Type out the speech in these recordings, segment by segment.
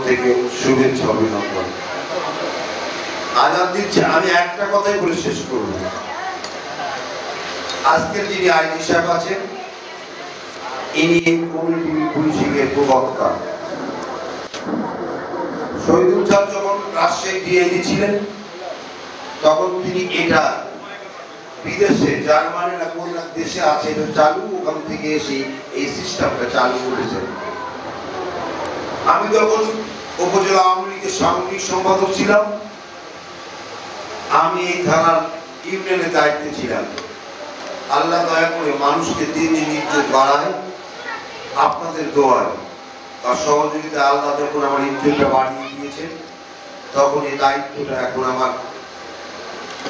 থেকে শুভেচ্ছা অভিনন্দন। আজাদ দিচ্ছে, আমি একটা কথাই বলে শেষ করব। আজকের যিনি আইজি সাহেব আছেন, ইনি কমিউনিটি পুলিশিংয়ের প্রবক্তা। শহীদুল সাহেব যখন রাজশাহী ডিআইজি ছিলেন, তখন তিনি এটা বিদেশে জার্মানি না কোন দেশে আছে এটা চালু, ওখান থেকে এসে এই সিস্টেমটা চালু করেছেন। আমি যখন উপজেলা আওয়ামী লীগের সামরিক সম্পাদক ছিলাম, আমি এই থানার ইউনিয়নের দায়িত্বে ছিলাম। আল্লাহ দয়া করে মানুষকে দিন দিন ইজ্জত বাড়ায় আপনাদের দোয়ায় আর সহযোগিতা। আল্লাহ যখন আমার ইজ্জতটা বাড়িয়ে দিয়েছে, তখন এই দায়িত্বটা এখন আমার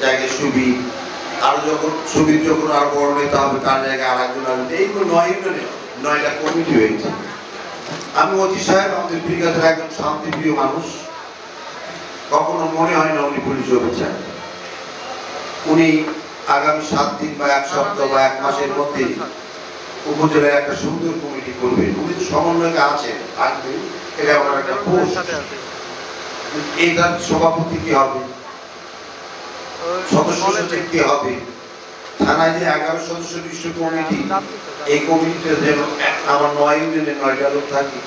জায়গায় সুবি, আর যখন সুবির যখন আর বড় নেতা হবে তার জায়গায় আর একজন আসবে। এই 9 ইউনিয়নে 9টা কমিটি হয়েছে। আমি ওজি সাহেব আমাদের ব্রিগেডের একজন শান্তিপ্রিয় মানুষ, কখনো মনে হয় না উনি পুলিশ অফিসার। উনি আগামী 7 দিন বা 1 সপ্তাহ বা 1 মাসের মধ্যে উপজেলায় একটা সুন্দর কমিটি করবেন। উনি তো সমন্বয়কে আছেন, থাকবেন, এটা আমার একটা পোস্ট। এইটার সভাপতি কি হবে, সদস্য সচিব কি হবে, থানায় যে 11 সদস্য বিশিষ্ট কমিটি, এই কমিটিতে যেন আমার 9 ইউনিয়নে 9টা লোক থাকে,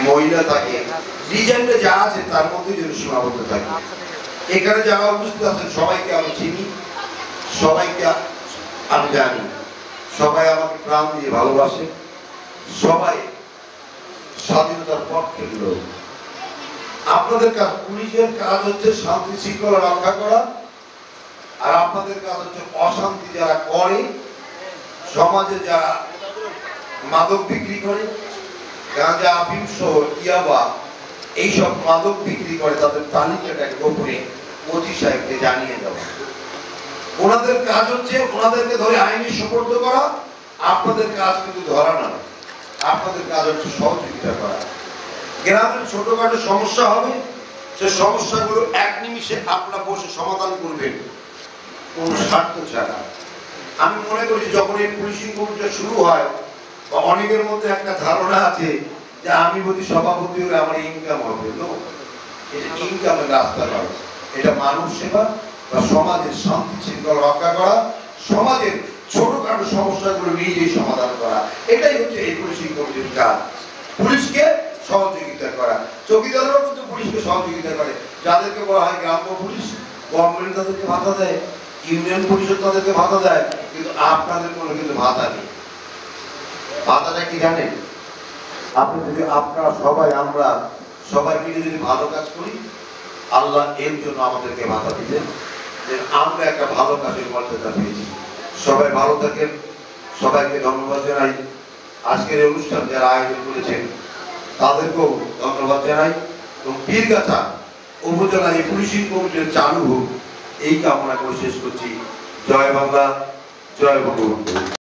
মহিলা থাকে, ডিজাইনটা যা আছে তার মধ্যে যেন সীমাবদ্ধ থাকে। এখানে যারা উপস্থিত আছেন সবাইকে আমি চিনি, সবাইকে আমি জানি, সবাই আমাকে প্রাণ দিয়ে ভালোবাসে, সবাই স্বাধীনতার পক্ষের লোক। আপনাদের কাজ, পুলিশের কাজ হচ্ছে শান্তি শৃঙ্খলা রক্ষা করা, আর আপনাদের কাজ হচ্ছে অশান্তি যারা করে, সমাজে যারা মাদক বিক্রি করে, গাঁজা আফিম সহ ইয়াবা এইসব মাদক বিক্রি করে, তাদের তালিকাটা গোপনে ওজি সাহেবকে জানিয়ে দেওয়া। ওনাদের কাজ হচ্ছে ওনাদেরকে ধরে আইনি সুপর্দ করা। আপনাদের কাজ কিন্তু ধরা না, আপনাদের কাজ হচ্ছে সহযোগিতা করা। গ্রামের ছোটখাটো সমস্যা হবে, সে সমস্যাগুলো 1 নিমিষে আপনারা বসে সমাধান করবেন, কোন স্বার্থ ছাড়া। আমি মনে করি যখন এই পুলিশিং কমিটিটা শুরু হয়, বা অনেকের মধ্যে একটা ধারণা আছে যে আমি যদি সভাপতি হলে আমার ইনকাম হবে। এটা ইনকামের রাস্তা নয়, এটা মানুষ সেবা বা সমাজের শান্তি শৃঙ্খলা রক্ষা করা, সমাজের ছোটখাটো সমস্যাগুলো নিজেই সমাধান করা। এটাই হচ্ছে এই পুলিশিং কমিটির কাজ। পুলিশকে সহযোগিতা করা, চৌকিদাররাও কিন্তু পুলিশকে সহযোগিতা করে। যাদেরকে বলা হয় গ্রাম্য পুলিশ, গভর্নমেন্ট তাদেরকে ভাতা দেয়, ইউনিয়ন পরিষদ তাদেরকে ভাতা দেয়, কিন্তু আপনাদের কোনো কিন্তু ভাতা নেই। ভাতাটা কি জানেন? আপনি যদি আপনারা সবাই, আমরা সবাই মিলে যদি ভালো কাজ করি, আল্লাহ এর জন্য আমাদেরকে ভাতা দিবেন, যে আমরা একটা ভালো কাজের মর্যাদা পেয়েছি। সবাই ভালো থাকেন, সবাইকে ধন্যবাদ জানাই। আজকের এই অনুষ্ঠান যারা আয়োজন করেছেন তাদেরকেও ধন্যবাদ জানাই, এবং বীরগাছা উপজেলা এই পুলিশিং কমিটির চালু হোক এই কামনা করে শেষ করছি। জয় বাংলা, জয় বঙ্গবন্ধু।